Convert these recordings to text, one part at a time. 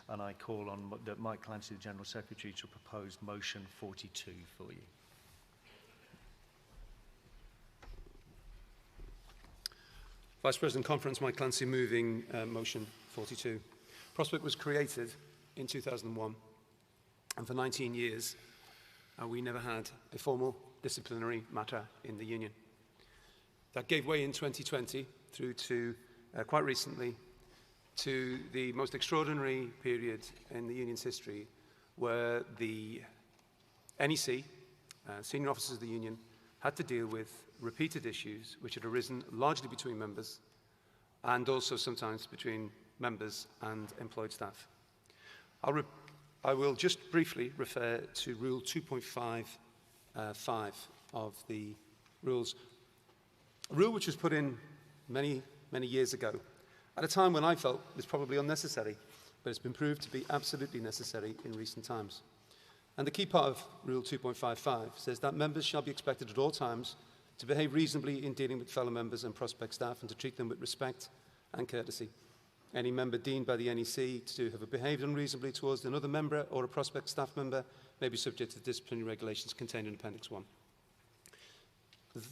and I call on Mike Clancy, the General Secretary, to propose motion 42 for you. Vice President Conference, Mike Clancy, moving motion 42. Prospect was created in 2001, and for 19 years we never had a formal disciplinary matter in the union. That gave way in 2020 through to, quite recently, to the most extraordinary period in the union's history, where the NEC, senior officers of the union, had to deal with repeated issues which had arisen largely between members and also sometimes between members and employed staff. I will just briefly refer to Rule 2.5 of the rules, a rule which was put in many years ago, at a time when I felt it was probably unnecessary, but it's been proved to be absolutely necessary in recent times. And the key part of Rule 2.55 says that members shall be expected at all times to behave reasonably in dealing with fellow members and prospect staff and to treat them with respect and courtesy. Any member deemed by the NEC to have behaved unreasonably towards another member or a prospect staff member may be subject to the disciplinary regulations contained in Appendix 1.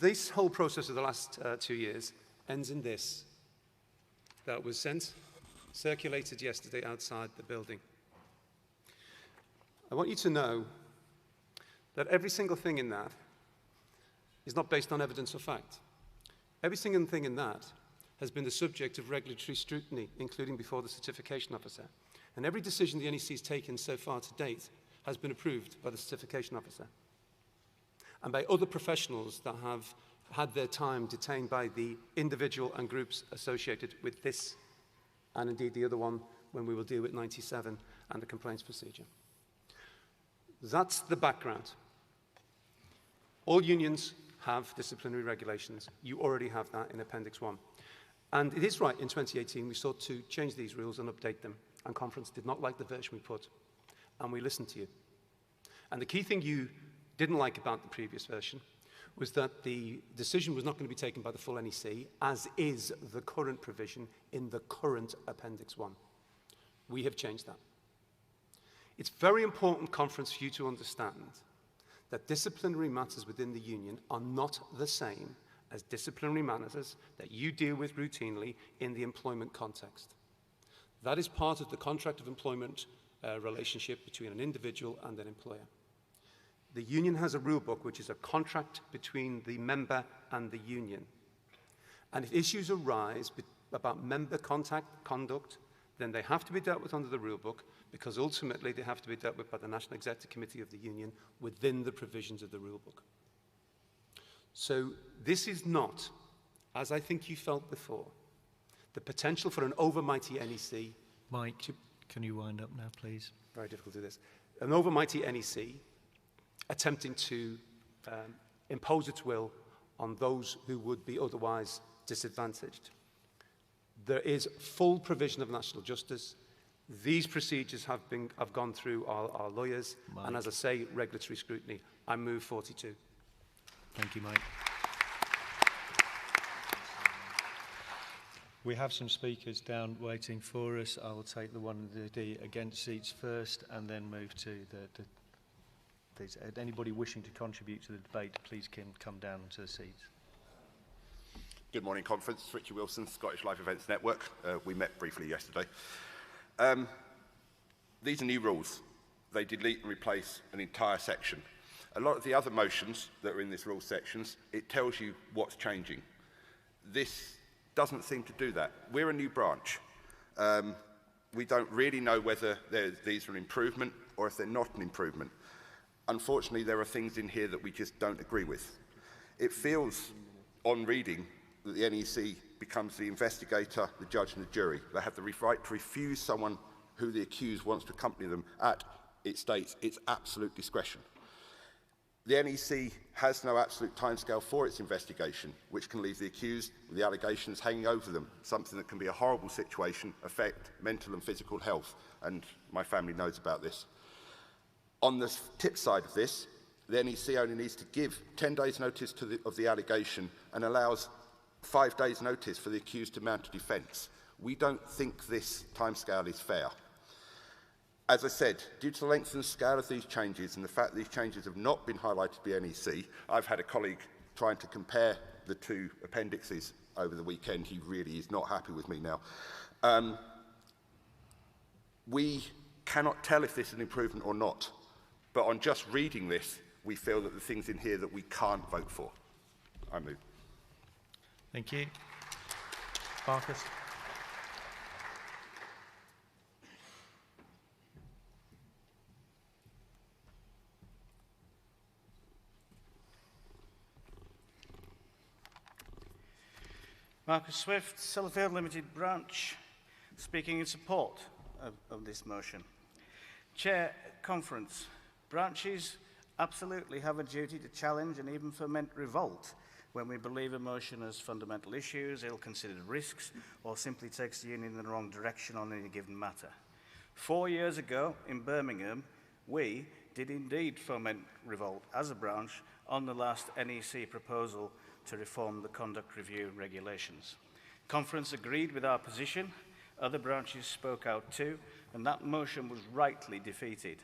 This whole process of the last 2 years ends in this. That was circulated yesterday outside the building. I want you to know that every single thing in that is not based on evidence or fact. Every single thing in that has been the subject of regulatory scrutiny, including before the certification officer. And every decision the NEC has taken so far to date has been approved by the certification officer and by other professionals that have had their time detained by the individual and groups associated with this, and indeed the other one when we will deal with 97 and the complaints procedure. That's the background. All unions have disciplinary regulations. You already have that in Appendix 1. And it is right, in 2018 we sought to change these rules and update them, and Conference did not like the version we put, and we listened to you. And the key thing you didn't like about the previous version was that the decision was not going to be taken by the full NEC, as is the current provision in the current Appendix 1. We have changed that. It's very important, Conference, for you to understand that disciplinary matters within the union are not the same as disciplinary matters that you deal with routinely in the employment context. That is part of the contract of employment relationship between an individual and an employer. The union has a rule book which is a contract between the member and the union. And if issues arise about member conduct, then they have to be dealt with under the rule book, because ultimately they have to be dealt with by the National Executive Committee of the union within the provisions of the rule book. So this is not, as I think you felt before, the potential for an overmighty NEC. Mike, can you wind up now, please? Very difficult to do this. An overmighty NEC attempting to impose its will on those who would be otherwise disadvantaged. There is full provision of national justice. These procedures have gone through our lawyers, Mike. And as I say, regulatory scrutiny. I move 42. Thank you, Mike. We have some speakers down waiting for us. I will take the one in the against seats first and then move to these. Anybody wishing to contribute to the debate, please come down to the seats. Good morning, Conference. Richard Wilson, Scottish Live Events Network. We met briefly yesterday. These are new rules. They delete and replace an entire section. A lot of the other motions that are in this rule sections, it tells you what's changing. This doesn't seem to do that. We're a new branch. We don't really know whether these are an improvement or if they're not an improvement. Unfortunately, there are things in here that we just don't agree with. It feels, on reading, that the NEC becomes the investigator, the judge and the jury. They have the right to refuse someone who the accused wants to accompany them at, it states, its absolute discretion. The NEC has no absolute timescale for its investigation, which can leave the accused with the allegations hanging over them, something that can be a horrible situation, affect mental and physical health, and my family knows about this. On the tip side of this, the NEC only needs to give 10 days notice of the allegation and allows 5 days notice for the accused to mount a defence. We don't think this timescale is fair. As I said, due to the length and scale of these changes and the fact that these changes have not been highlighted by NEC, I've had a colleague trying to compare the two appendixes over the weekend. He really is not happy with me now. We cannot tell if this is an improvement or not, but on just reading this, we feel that the things in here that we can't vote for. I move. Thank you. Marcus. Marcus Swift, Sellafield Limited Branch, speaking in support of this motion. Chair, conference. Branches absolutely have a duty to challenge and even foment revolt when we believe a motion has fundamental issues, ill-considered risks, or simply takes the union in the wrong direction on any given matter. 4 years ago in Birmingham, we did indeed foment revolt as a branch on the last NEC proposal to reform the conduct review regulations. Conference agreed with our position, other branches spoke out too, and that motion was rightly defeated.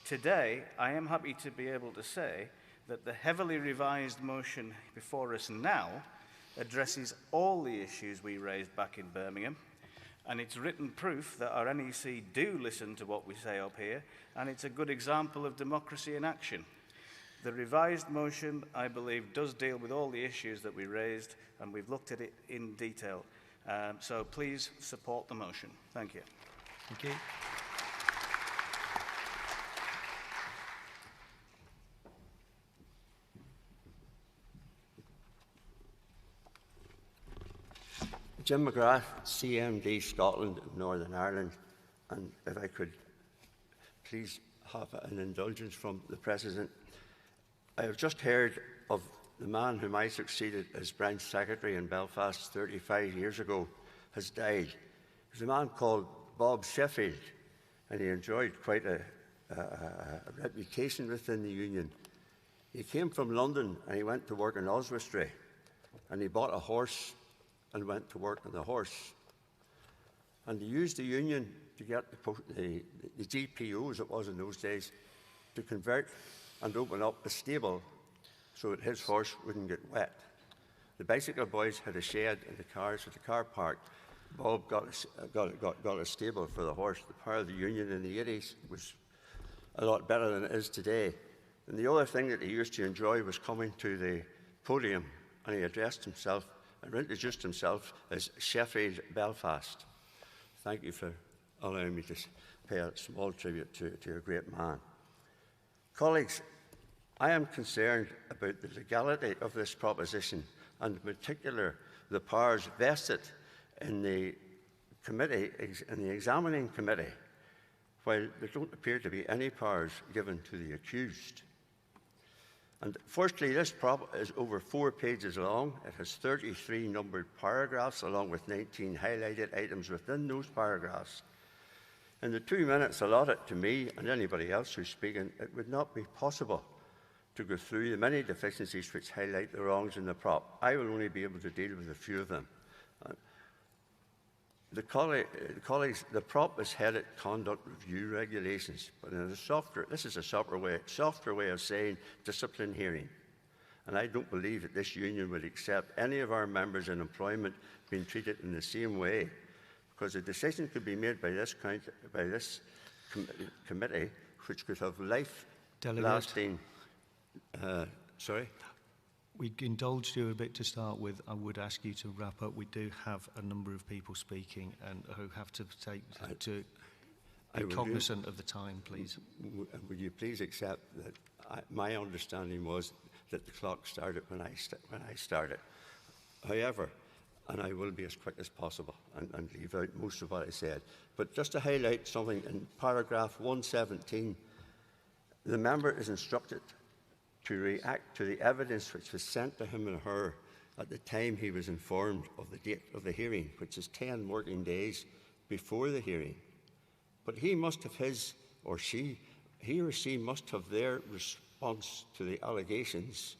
Today, I am happy to be able to say that the heavily revised motion before us now addresses all the issues we raised back in Birmingham, and it's written proof that our NEC do listen to what we say up here, and it's a good example of democracy in action. The revised motion, I believe, does deal with all the issues that we raised, and we've looked at it in detail. So please support the motion. Thank you. Thank you. Jim McGrath, CMD Scotland, Northern Ireland, and if I could please have an indulgence from the President. I have just heard of the man whom I succeeded as branch secretary in Belfast 35 years ago has died. He was a man called Bob Sheffield, and he enjoyed quite a reputation within the union. He came from London and he went to work in Oswestry, and he bought a horse and went to work on the horse. And he used the union to get the GPO, as it was in those days, to convert and open up a stable so that his horse wouldn't get wet. The bicycle boys had a shed and the cars at the car park. Bob got a stable for the horse. The power of the union in the 80s was a lot better than it is today. And the other thing that he used to enjoy was coming to the podium, and he addressed himself and introduced himself as Sheffield Belfast. Thank you for allowing me to pay a small tribute to a great man. Colleagues, I am concerned about the legality of this proposition, and in particular the powers vested in the committee, in the examining committee, while there don't appear to be any powers given to the accused. And firstly, this prop is over 4 pages long. It has 33 numbered paragraphs along with 19 highlighted items within those paragraphs. In the 2 minutes allotted to me and anybody else who's speaking, it would not be possible to go through the many deficiencies which highlight the wrongs in the prop. I will only be able to deal with a few of them. Colleagues, the prop is headed Conduct Review Regulations, but in this is a softer way of saying discipline hearing. And I don't believe that this union would accept any of our members in employment being treated in the same way, because a decision could be made by this committee which could have life-lasting... sorry? We indulged you a bit to start with. I would ask you to wrap up. We do have a number of people speaking and who have to be cognizant of the time, please. Would you please accept that my understanding was that the clock started when I started. However, and I will be as quick as possible and leave out most of what I said, but just to highlight something in paragraph 117, the member is instructed to react to the evidence which was sent to him and her at the time he was informed of the date of the hearing, which is 10 working days before the hearing. But he must have he or she must have their response to the allegations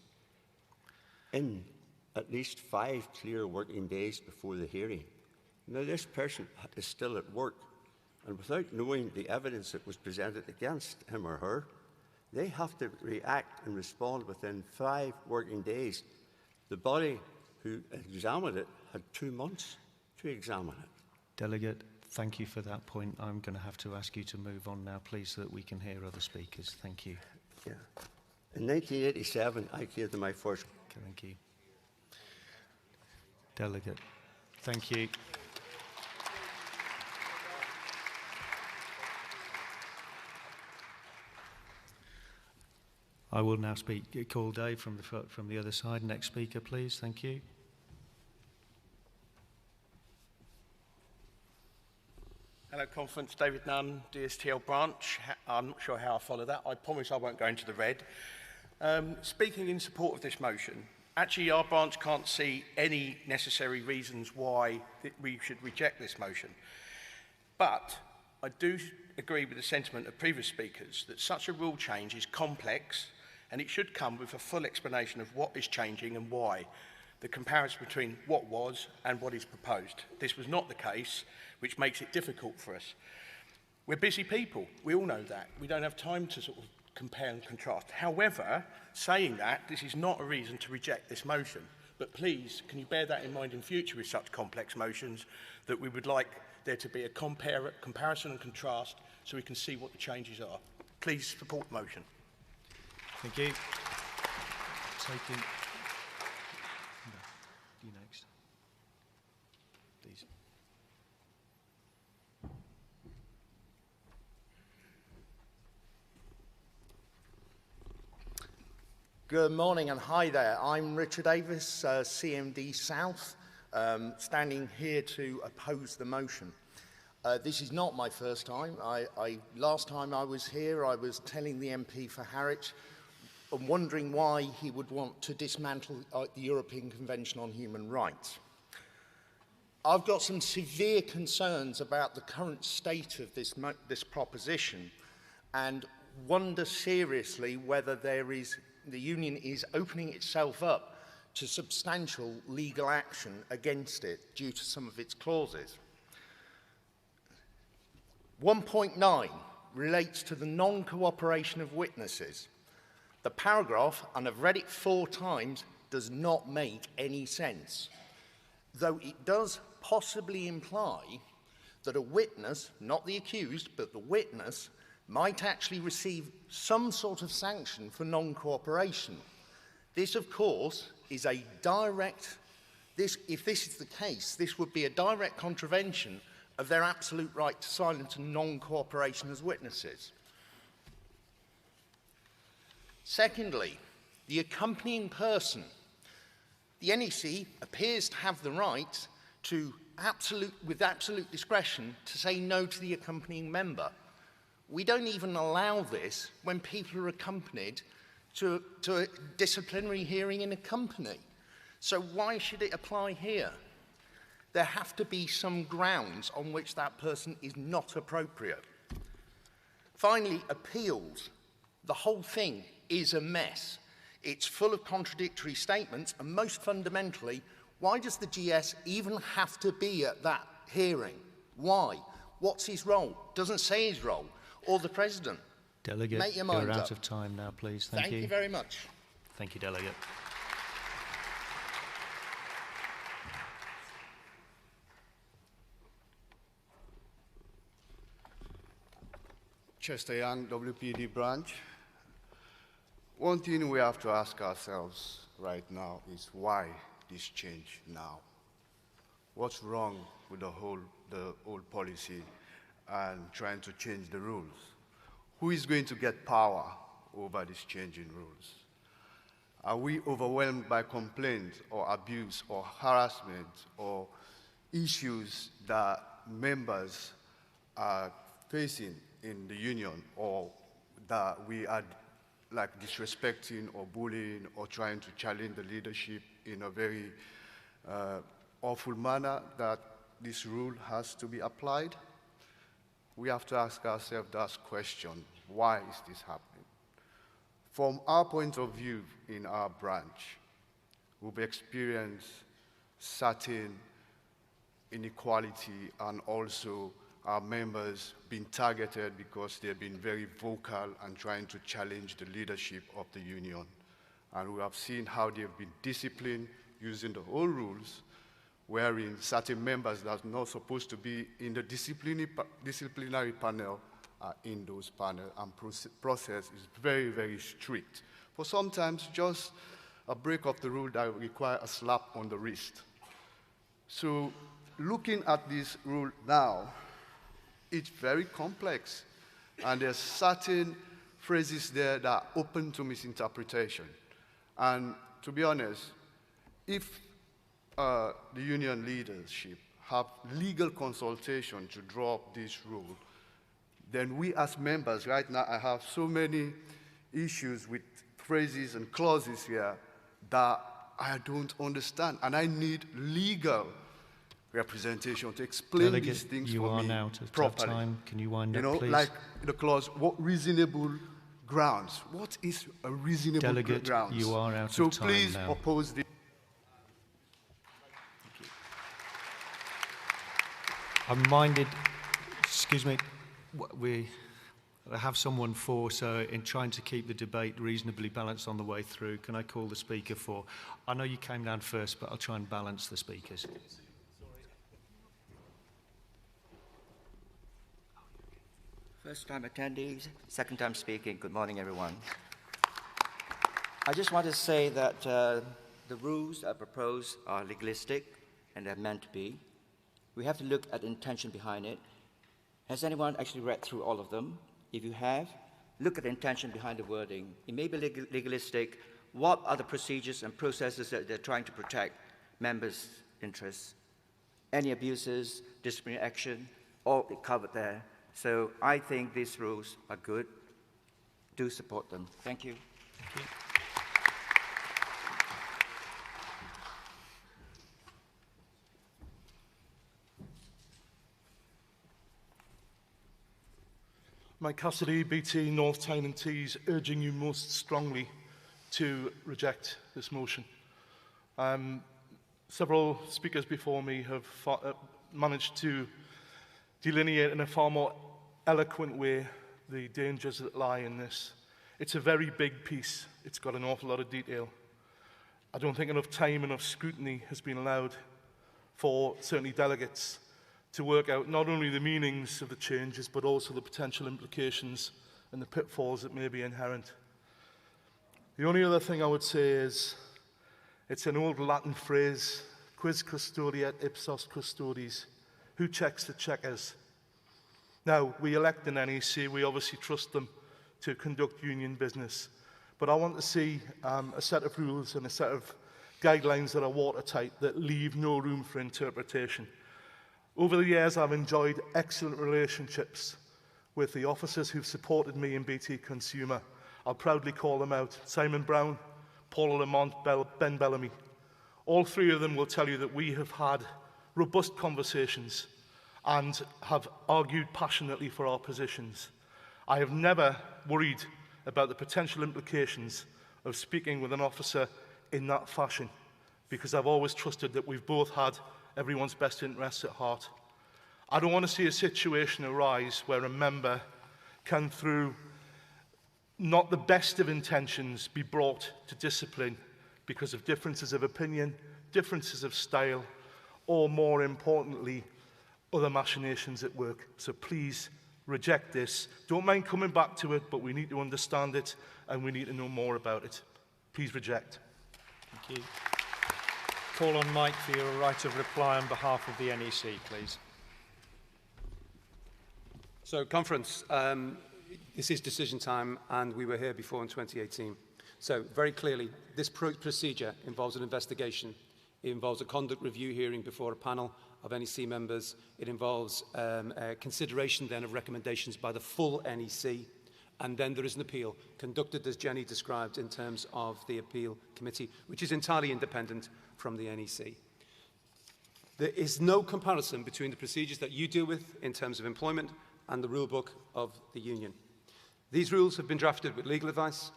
in at least 5 clear working days before the hearing. Now, this person is still at work and without knowing the evidence that was presented against him or her, they have to react and respond within 5 working days. The body who examined it had 2 months to examine it. Delegate, thank you for that point. I'm going to have to ask you to move on now, please, so that we can hear other speakers. Thank you. Yeah. In 1987, I came to my first. Thank you. Delegate, thank you. I will now call Dave from the other side. Next speaker, please. Thank you. Hello, Conference. David Nunn, DSTL branch. I'm not sure how I follow that. I promise I won't go into the red. Speaking in support of this motion, actually our branch can't see any necessary reasons why we should reject this motion. But I do agree with the sentiment of previous speakers that such a rule change is complex and it should come with a full explanation of what is changing and why. The comparison between what was and what is proposed. This was not the case, which makes it difficult for us. We're busy people, we all know that. We don't have time to sort of compare and contrast. However, saying that, this is not a reason to reject this motion. But please, can you bear that in mind in future with such complex motions, that we would like there to be a comparison and contrast so we can see what the changes are. Please support the motion. Thank you. Taking. No, you next. Please. Good morning and hi there. I'm Richard Davis, CMD South, standing here to oppose the motion. This is not my first time. Last time I was here, I was telling the MP for Harwich and wondering why he would want to dismantle the European Convention on Human Rights. I've got some severe concerns about the current state of this proposition and wonder seriously whether the Union is opening itself up to substantial legal action against it due to some of its clauses. 1.9 relates to the non-cooperation of witnesses. The paragraph, and I've read it 4 times, does not make any sense, though it does possibly imply that a witness, not the accused, but the witness, might actually receive some sort of sanction for non-cooperation. This, of course, is a direct, if this is the case, this would be a direct contravention of their absolute right to silence and non-cooperation as witnesses. Secondly, the accompanying person. The NEC appears to have the right to, with absolute discretion, to say no to the accompanying member. We don't even allow this when people are accompanied to a disciplinary hearing in a company. So why should it apply here? There have to be some grounds on which that person is not appropriate. Finally, appeals. The whole thing is a mess. It's full of contradictory statements, and most fundamentally, why does the GS even have to be at that hearing? Why? What's his role? Doesn't say his role. Or the President. Delegate, make your you're mind out up. of time now, please. Thank you. Thank you very much. Thank you, Delegate. Chester Young, WPD branch. One thing we have to ask ourselves right now is why this change now? What's wrong with the old policy and trying to change the rules? Who is going to get power over these changing rules? Are we overwhelmed by complaints or abuse or harassment or issues that members are facing in the union, or that we are like disrespecting or bullying or trying to challenge the leadership in a very awful manner, that this rule has to be applied? We have to ask ourselves that question: why is this happening? From our point of view in our branch, we've experienced certain inequality and also our members been targeted because they've been very vocal and trying to challenge the leadership of the union. And we have seen how they've been disciplined using the old rules, wherein certain members that are not supposed to be in the disciplinary panel are in those panels, and process is very, very strict. For sometimes just a break of the rule that will require a slap on the wrist. So looking at this rule now, it's very complex, and there's certain phrases there that are open to misinterpretation. And to be honest, if the union leadership have legal consultation to draw up this rule, then we as members, right now I have so many issues with phrases and clauses here that I don't understand, and I need legal representation to explain Delegate, these things you for are me now to properly. time. Can you wind You up, know, please? like the clause, what reasonable grounds? What is a reasonable Delegate, grounds? you are out so of time please now. oppose the. I'm minded, excuse me, we have someone for, so in trying to keep the debate reasonably balanced on the way through, can I call the speaker for? I know you came down first, but I'll try and balance the speakers. First time attendees, second time speaking. Good morning, everyone. I just want to say that the rules I propose are legalistic and they're meant to be. We have to look at the intention behind it. Has anyone actually read through all of them? If you have, look at the intention behind the wording. It may be legalistic. What are the procedures and processes that they're trying to protect members' interests? Any abuses, disciplinary action, all covered there. So I think these rules are good. Do support them. Thank you. Thank you. Mike Cassidy, BT, North Tyne and Tees, urging you most strongly to reject this motion. Several speakers before me have managed to delineate in a far more eloquent way the dangers that lie in this. It's a very big piece. It's got an awful lot of detail. I don't think enough time, enough scrutiny has been allowed for certainly delegates to work out not only the meanings of the changes, but also the potential implications and the pitfalls that may be inherent. The only other thing I would say is, it's an old Latin phrase, quis custodiet ipsos custodes, who checks the checkers? Now, we elect an NEC, we obviously trust them to conduct union business, but I want to see a set of rules and a set of guidelines that are watertight, that leave no room for interpretation. Over the years, I've enjoyed excellent relationships with the officers who've supported me in BT Consumer. I'll proudly call them out: Simon Brown, Paula Lamont, Ben Bellamy. All three of them will tell you that we have had robust conversations and have argued passionately for our positions. I have never worried about the potential implications of speaking with an officer in that fashion, because I've always trusted that we've both had everyone's best interests at heart. I don't want to see a situation arise where a member can, through not the best of intentions, be brought to discipline because of differences of opinion, differences of style, or more importantly, other machinations at work. So please reject this. Don't mind coming back to it, but we need to understand it and we need to know more about it. Please reject. Thank you. Call on Mike for your right of reply on behalf of the NEC, please. So, conference, this is decision time, and we were here before in 2018. So, very clearly, this procedure involves an investigation. It involves a conduct review hearing before a panel of NEC members. It involves a consideration then of recommendations by the full NEC, and then there is an appeal conducted, as Jenny described, in terms of the appeal committee, which is entirely independent from the NEC. There is no comparison between the procedures that you deal with in terms of employment and the rule book of the union. These rules have been drafted with legal advice.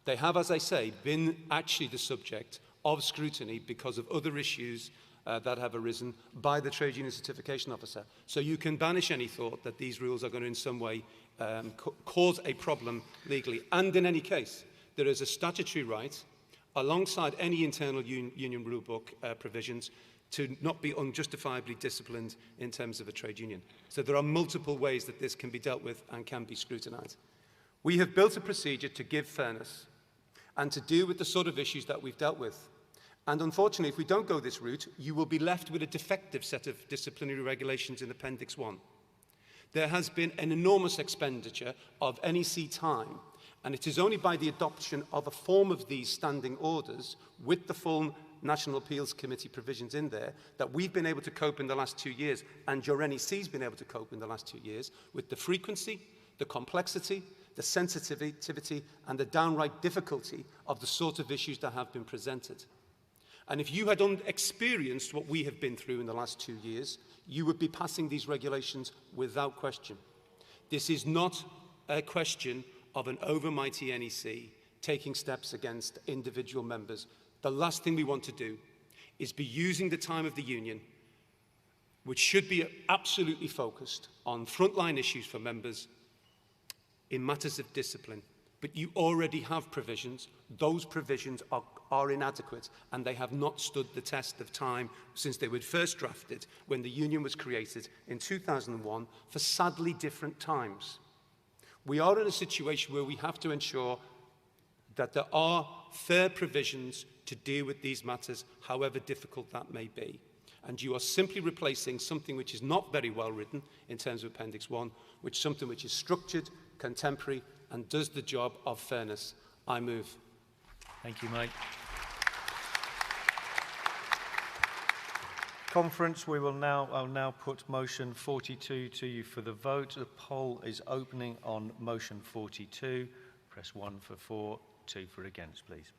They have, as I say, been actually the subject of scrutiny because of other issues that have arisen by the Trade Union Certification Officer. So you can banish any thought that these rules are going to in some way cause a problem legally. And in any case, there is a statutory right, alongside any internal union rulebook provisions, to not be unjustifiably disciplined in terms of a trade union. So there are multiple ways that this can be dealt with and can be scrutinised. We have built a procedure to give fairness and to deal with the sort of issues that we've dealt with. And unfortunately, if we don't go this route, you will be left with a defective set of disciplinary regulations in Appendix 1. There has been an enormous expenditure of NEC time, and it is only by the adoption of a form of these standing orders with the full National Appeals Committee provisions in there that we've been able to cope in the last 2 years, and your NEC's been able to cope in the last 2 years with the frequency, the complexity, the sensitivity, and the downright difficulty of the sort of issues that have been presented. And if you had experienced what we have been through in the last 2 years, you would be passing these regulations without question. This is not a question of an overmighty NEC taking steps against individual members. The last thing we want to do is be using the time of the union, which should be absolutely focused on frontline issues for members, in matters of discipline. But you already have provisions. Those provisions are inadequate, and they have not stood the test of time since they were first drafted when the union was created in 2001 for sadly different times. We are in a situation where we have to ensure that there are fair provisions to deal with these matters, however difficult that may be. And you are simply replacing something which is not very well written in terms of Appendix 1, with something which is structured, contemporary, and does the job of fairness. I move. Thank you, Mike. Conference, I'll now put motion 42 to you for the vote. The poll is opening on motion 42. Press 1 for 2 for against, please.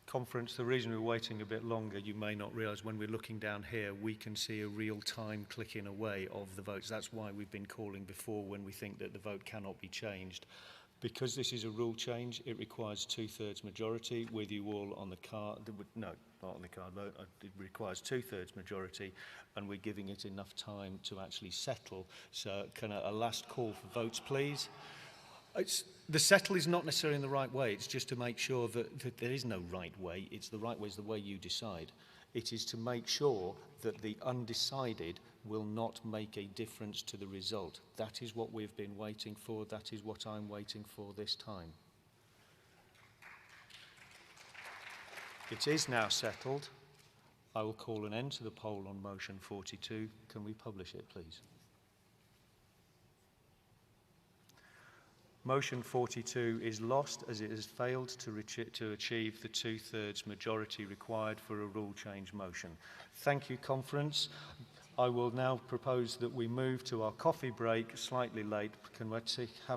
Conference, the reason we're waiting a bit longer, you may not realise, when we're looking down here, we can see a real-time clicking away of the votes. That's why we've been calling before when we think that the vote cannot be changed. Because this is a rule change, it requires 2/3 majority. With you all on the card, no, not on the card vote, it requires 2/3 majority, and we're giving it enough time to actually settle. So can a last call for votes, please? The settle is not necessarily in the right way. It's just to make sure that there is no right way. It's the right way is the way you decide. It is to make sure that the undecided will not make a difference to the result. That is what we've been waiting for. That is what I'm waiting for this time. It is now settled. I will call an end to the poll on motion 42. Can we publish it, please? Motion 42 is lost as it has failed to achieve the 2/3 majority required for a rule change motion. Thank you, Conference. I will now propose that we move to our coffee break, slightly late. Can we have